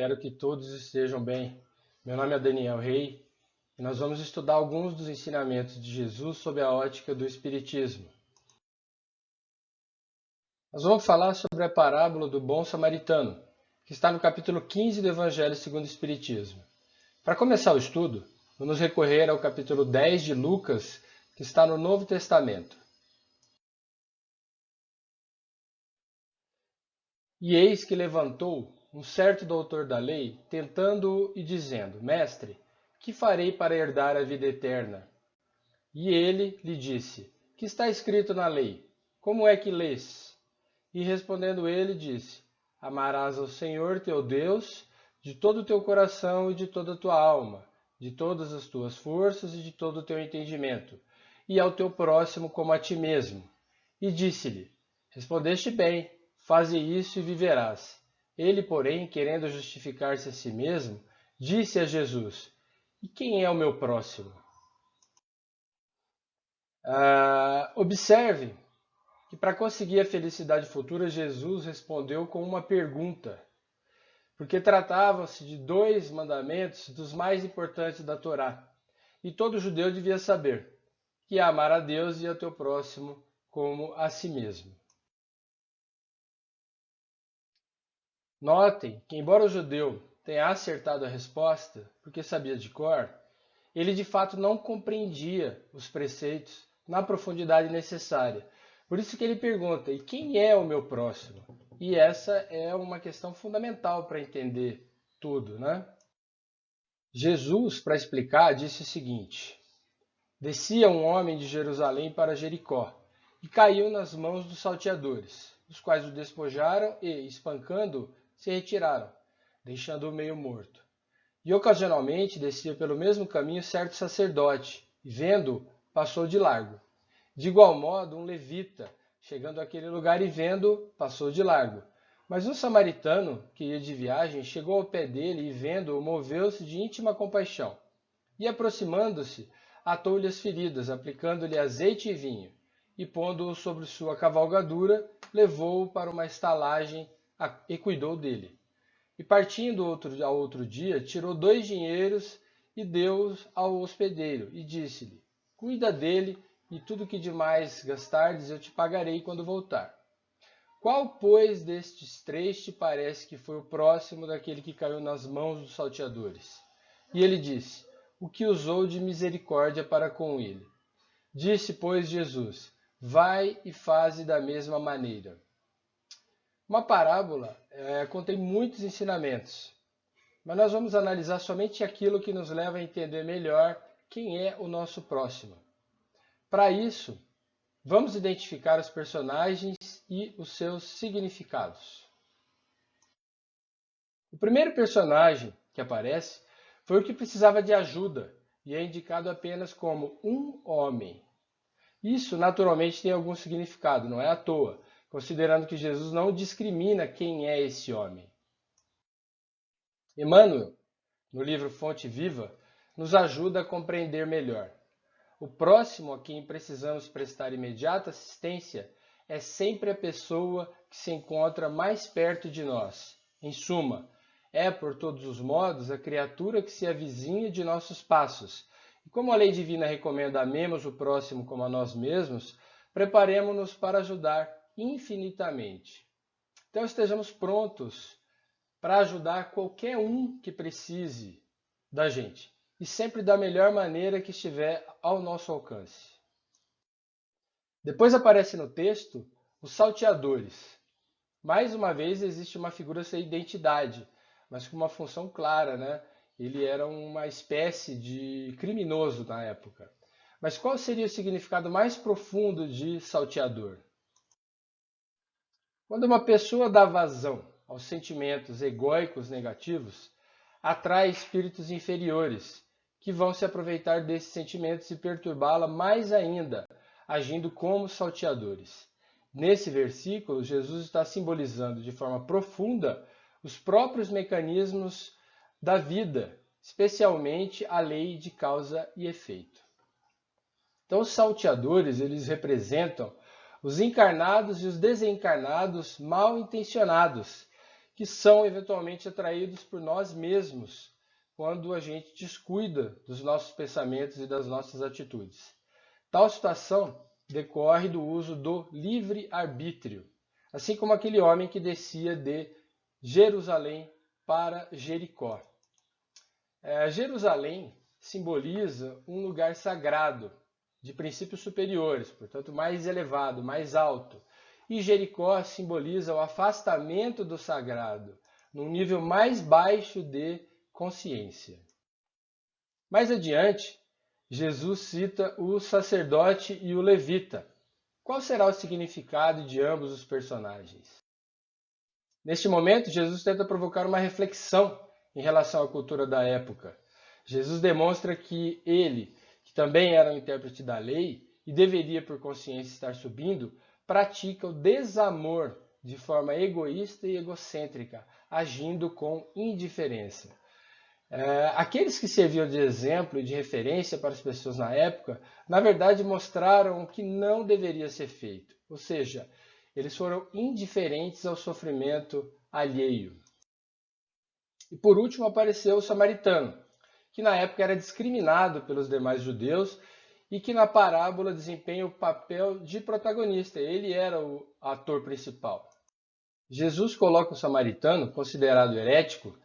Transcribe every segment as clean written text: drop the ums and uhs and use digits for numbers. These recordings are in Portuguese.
Espero que todos estejam bem. Meu nome é Daniel Rey e nós vamos estudar alguns dos ensinamentos de Jesus sob a ótica do Espiritismo. Nós vamos falar sobre a parábola do bom samaritano, que está no capítulo 15 do Evangelho segundo o Espiritismo. Para começar o estudo, vamos recorrer ao capítulo 10 de Lucas, que está no Novo Testamento. E eis que levantou um certo doutor da lei, tentando-o e dizendo: Mestre, que farei para herdar a vida eterna? E ele lhe disse: Que está escrito na lei? Como é que lês? E respondendo ele, disse: Amarás ao Senhor teu Deus de todo o teu coração e de toda a tua alma, de todas as tuas forças e de todo o teu entendimento, e ao teu próximo como a ti mesmo. E disse-lhe: Respondeste bem, faze isso e viverás. Ele, porém, querendo justificar-se a si mesmo, disse a Jesus: E quem é o meu próximo? Observe que para conseguir a felicidade futura, Jesus respondeu com uma pergunta, porque tratavam-se de dois mandamentos dos mais importantes da Torá. E todo judeu devia saber, que é amar a Deus e ao teu próximo como a si mesmo. Notem que, embora o judeu tenha acertado a resposta, porque sabia de cor, ele de fato não compreendia os preceitos na profundidade necessária. Por isso que ele pergunta: e quem é o meu próximo? E essa é uma questão fundamental para entender tudo, né? Jesus, para explicar, disse o seguinte: Descia um homem de Jerusalém para Jericó e caiu nas mãos dos salteadores, os quais o despojaram e, espancando-o, se retiraram, deixando-o meio morto. E ocasionalmente descia pelo mesmo caminho certo sacerdote, e vendo-o, passou de largo. De igual modo, um levita, chegando àquele lugar e vendo-o, passou de largo. Mas um samaritano, que ia de viagem, chegou ao pé dele e, vendo-o, moveu-se de íntima compaixão. E, aproximando-se, atou-lhe as feridas, aplicando-lhe azeite e vinho, e, pondo-o sobre sua cavalgadura, levou-o para uma estalagem e cuidou dele. E partindo ao outro dia, tirou 2 dinheiros e deu-os ao hospedeiro, e disse-lhe: Cuida dele, e tudo que demais gastardes eu te pagarei quando voltar. Qual, pois, destes 3 te parece que foi o próximo daquele que caiu nas mãos dos salteadores? E ele disse: O que usou de misericórdia para com ele. Disse, pois, Jesus: Vai e faze da mesma maneira. Uma parábola contém muitos ensinamentos, mas nós vamos analisar somente aquilo que nos leva a entender melhor quem é o nosso próximo. Para isso, vamos identificar os personagens e os seus significados. O primeiro personagem que aparece foi o que precisava de ajuda e é indicado apenas como um homem. Isso naturalmente tem algum significado, não é à toa, considerando que Jesus não discrimina quem é esse homem. Emmanuel, no livro Fonte Viva, nos ajuda a compreender melhor. O próximo a quem precisamos prestar imediata assistência é sempre a pessoa que se encontra mais perto de nós. Em suma, é, por todos os modos, a criatura que se avizinha de nossos passos. E como a lei divina recomenda amemos o próximo como a nós mesmos, preparemo-nos para ajudar infinitamente. Então estejamos prontos para ajudar qualquer um que precise da gente, e sempre da melhor maneira que estiver ao nosso alcance. Depois aparece no texto os salteadores. Mais uma vez existe uma figura sem identidade, mas com uma função clara, né? Ele era uma espécie de criminoso na época. Mas qual seria o significado mais profundo de salteador? Quando uma pessoa dá vazão aos sentimentos egóicos negativos, atrai espíritos inferiores, que vão se aproveitar desses sentimentos e perturbá-la mais ainda, agindo como salteadores. Nesse versículo, Jesus está simbolizando de forma profunda os próprios mecanismos da vida, especialmente a lei de causa e efeito. Então, os salteadores, eles representam os encarnados e os desencarnados mal intencionados, que são eventualmente atraídos por nós mesmos quando a gente descuida dos nossos pensamentos e das nossas atitudes. Tal situação decorre do uso do livre-arbítrio, assim como aquele homem que descia de Jerusalém para Jericó. Jerusalém simboliza um lugar sagrado, de princípios superiores, portanto mais elevado, mais alto. E Jericó simboliza o afastamento do sagrado, num nível mais baixo de consciência. Mais adiante, Jesus cita o sacerdote e o levita. Qual será o significado de ambos os personagens? Neste momento, Jesus tenta provocar uma reflexão em relação à cultura da época. Jesus demonstra que ele, que também era um intérprete da lei e deveria por consciência estar subindo, pratica o desamor de forma egoísta e egocêntrica, agindo com indiferença. Aqueles que serviam de exemplo e de referência para as pessoas na época, na verdade mostraram o que não deveria ser feito, ou seja, eles foram indiferentes ao sofrimento alheio. E por último apareceu o samaritano, que na época era discriminado pelos demais judeus e que na parábola desempenha o papel de protagonista. Ele era o ator principal. Jesus coloca o samaritano, considerado herético,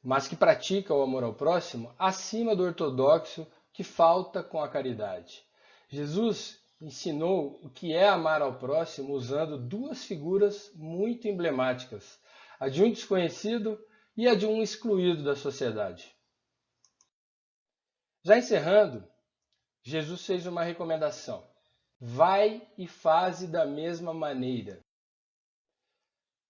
mas que pratica o amor ao próximo, acima do ortodoxo que falta com a caridade. Jesus ensinou o que é amar ao próximo usando duas figuras muito emblemáticas, a de um desconhecido e a de um excluído da sociedade. Já encerrando, Jesus fez uma recomendação: vai e faze da mesma maneira.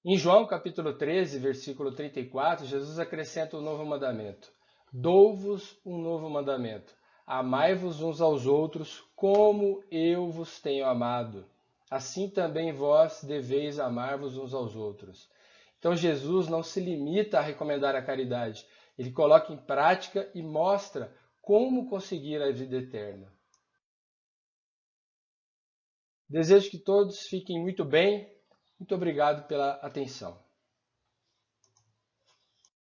Em João capítulo 13, versículo 34, Jesus acrescenta um novo mandamento: dou-vos um novo mandamento, amai-vos uns aos outros como eu vos tenho amado. Assim também vós deveis amar-vos uns aos outros. Então Jesus não se limita a recomendar a caridade, ele coloca em prática e mostra como conseguir a vida eterna. Desejo que todos fiquem muito bem. Muito obrigado pela atenção.